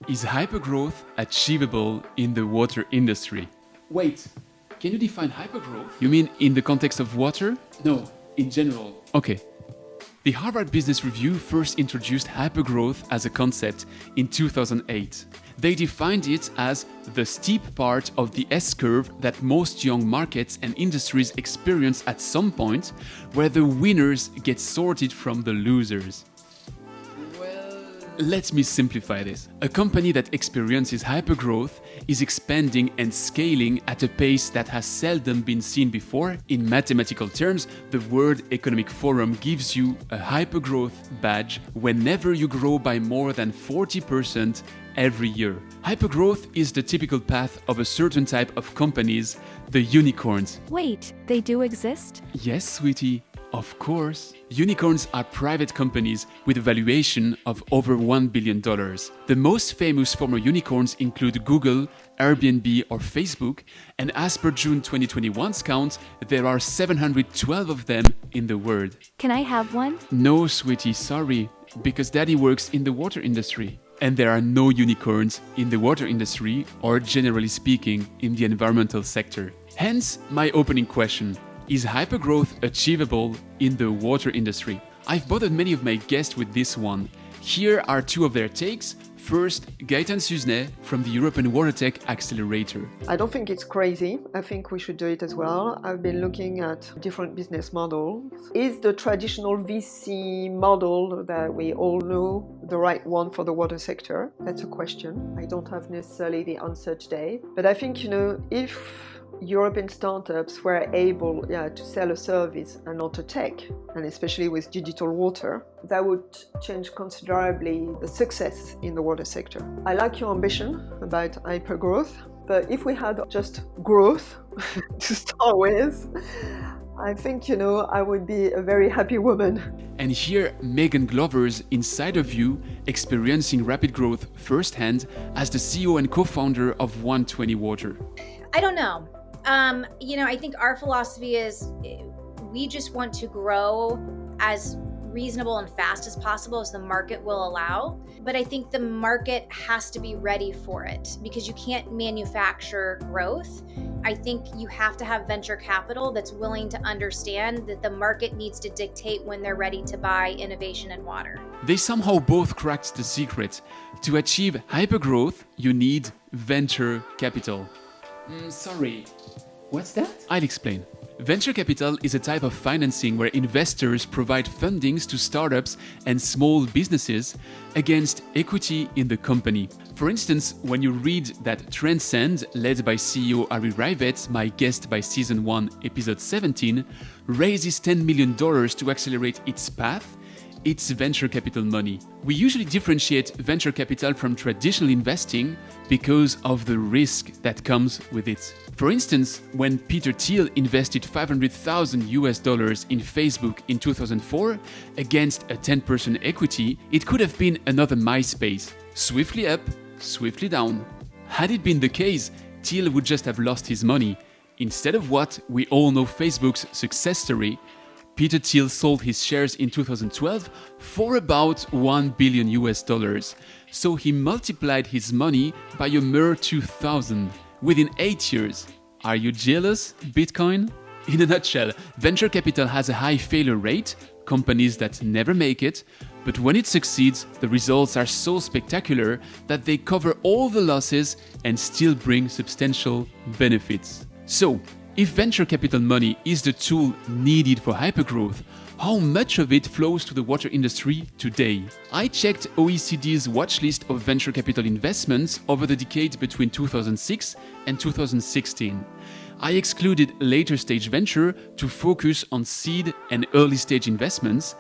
Is hypergrowth achievable in the water industry? Wait, can you define hypergrowth? You mean in the context of water? No, in general. Okay. The Harvard Business Review first introduced hypergrowth as a concept in 2008. They defined it as the steep part of the S-curve that most young markets and industries experience at some point, where the winners get sorted from the losers. Let me simplify this. A company that experiences hypergrowth is expanding and scaling at a pace that has seldom been seen before. In mathematical terms, the World Economic Forum gives you a hypergrowth badge whenever you grow by more than 40% every year. Hypergrowth is the typical path of a certain type of companies, the unicorns. Wait, they do exist? Yes, sweetie. Of course. Unicorns are private companies with a valuation of over $1 billion. The most famous former unicorns include Google, Airbnb or Facebook, and as per June 2021's count, there are 712 of them in the world. Can I have one? No, sweetie, sorry, because daddy works in the water industry. And there are no unicorns in the water industry or, generally speaking, in the environmental sector. Hence, my opening question. Is hypergrowth achievable in the water industry? I've bothered many of my guests with this one. Here are two of their takes. First, Gaetane Suzenet from the European Water Tech Accelerator. I don't think it's crazy. I think we should do it as well. I've been looking at different business models. Is the traditional VC model that we all know the right one for the water sector? That's a question. I don't have necessarily the answer today. But I think, if European startups were able to sell a service and not a tech, and especially with digital water, that would change considerably the success in the water sector. I like your ambition about hypergrowth, but if we had just growth to start with, I think, I would be a very happy woman. And here, Megan Glover's inside of you, experiencing rapid growth firsthand as the CEO and co-founder of 120 Water. I don't know. I think our philosophy is we just want to grow as reasonable and fast as possible as the market will allow. But I think the market has to be ready for it because you can't manufacture growth. I think you have to have venture capital that's willing to understand that the market needs to dictate when they're ready to buy innovation in water. They somehow both cracked the secret. To achieve hypergrowth, you need venture capital. Sorry, what's that? I'll explain. Venture capital is a type of financing where investors provide fundings to startups and small businesses against equity in the company. For instance, when you read that Transcend, led by CEO Ari Rivett, my guest by Season 1, Episode 17, raises $10 million to accelerate its path, it's venture capital money. We usually differentiate venture capital from traditional investing because of the risk that comes with it. For instance, when Peter Thiel invested $500,000 in Facebook in 2004 against a 10% equity, it could have been another MySpace. Swiftly up, swiftly down. Had it been the case, Thiel would just have lost his money. Instead of what we all know Facebook's success story, Peter Thiel sold his shares in 2012 for about $1 billion. So he multiplied his money by a mere 2,000 within 8 years. Are you jealous, Bitcoin? In a nutshell, venture capital has a high failure rate, companies that never make it, but when it succeeds, the results are so spectacular that they cover all the losses and still bring substantial benefits. So, if venture capital money is the tool needed for hypergrowth, how much of it flows to the water industry today? I checked OECD's watch list of venture capital investments over the decade between 2006 and 2016. I excluded later stage venture to focus on seed and early stage investments.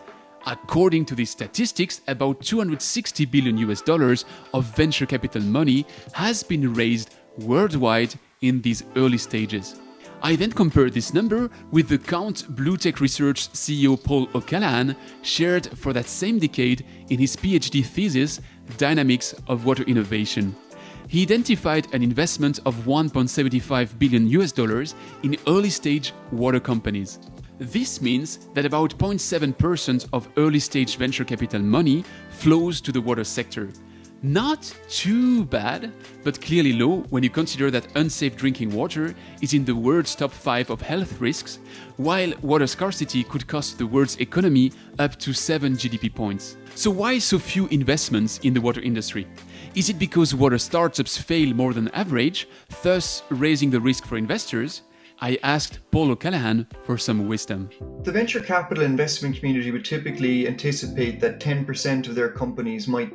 According to these statistics, about $260 billion of venture capital money has been raised worldwide in these early stages. I then compared this number with the Founder of BlueTech Research CEO Paul O'Callaghan shared for that same decade in his PhD thesis, Dynamics of Water Innovation. He identified an investment of $1.75 billion in early-stage water companies. This means that about 0.7% of early-stage venture capital money flows to the water sector. Not too bad, but clearly low when you consider that unsafe drinking water is in the world's top 5 of health risks, while water scarcity could cost the world's economy up to 7 GDP points. So why so few investments in the water industry? Is it because water startups fail more than average, thus raising the risk for investors? I asked Paul O'Callaghan for some wisdom. The venture capital investment community would typically anticipate that 10% of their companies might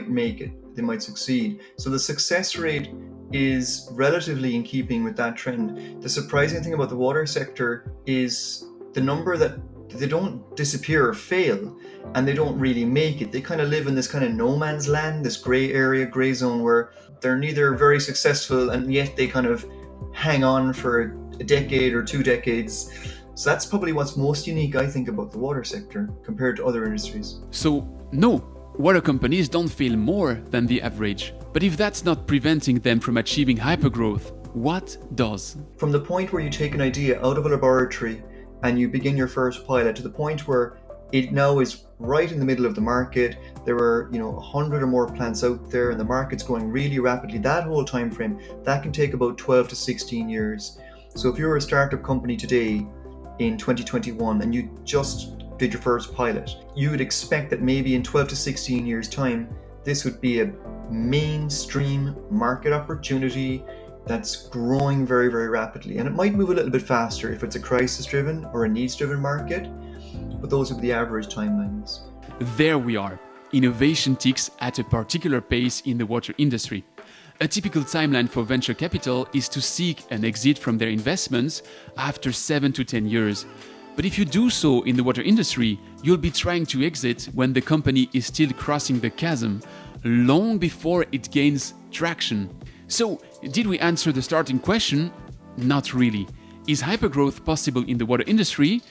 make it, they might succeed. So the success rate is relatively in keeping with that trend. The surprising thing about the water sector is the number that they don't disappear or fail, and they don't really make it. They kind of live in this kind of no man's land, this gray area, gray zone, where they're neither very successful and yet they kind of hang on for a decade or 2 decades. So that's probably what's most unique, I think, about the water sector compared to other industries. So, no, water companies don't fail more than the average. But if that's not preventing them from achieving hypergrowth, what does? From the point where you take an idea out of a laboratory and you begin your first pilot to the point where it now is right in the middle of the market, there are 100 or more plants out there and the market's growing really rapidly, that whole time frame, that can take about 12 to 16 years. So if you're a startup company today in 2021 and you just did your first pilot, you would expect that maybe in 12 to 16 years time, this would be a mainstream market opportunity that's growing very, very rapidly. And it might move a little bit faster if it's a crisis-driven or a needs-driven market, but those are the average timelines. There we are. Innovation ticks at a particular pace in the water industry. A typical timeline for venture capital is to seek an exit from their investments after 7 to 10 years. But if you do so in the water industry, you'll be trying to exit when the company is still crossing the chasm, long before it gains traction. So, did we answer the starting question? Not really. Is hypergrowth possible in the water industry?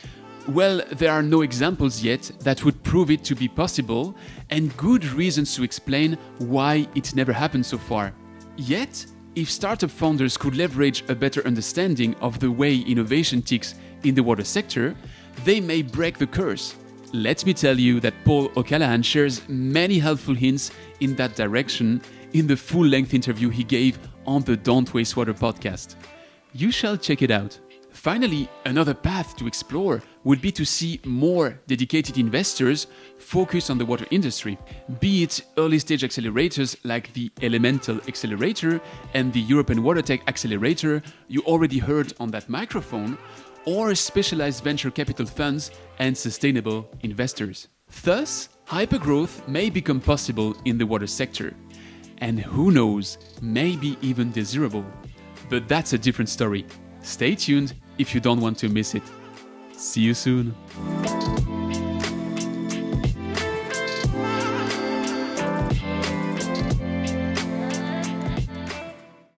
Well, there are no examples yet that would prove it to be possible, and good reasons to explain why it never happened so far. Yet, if startup founders could leverage a better understanding of the way innovation ticks in the water sector, they may break the curse. Let me tell you that Paul O'Callaghan shares many helpful hints in that direction in the full-length interview he gave on the Don't Waste Water podcast. You shall check it out. Finally, another path to explore would be to see more dedicated investors focus on the water industry, be it early-stage accelerators like the Elemental Accelerator and the European Water Tech Accelerator you already heard on that microphone, or specialized venture capital funds and sustainable investors. Thus, hypergrowth may become possible in the water sector, and who knows, maybe even desirable. But that's a different story. Stay tuned if you don't want to miss it. See you soon.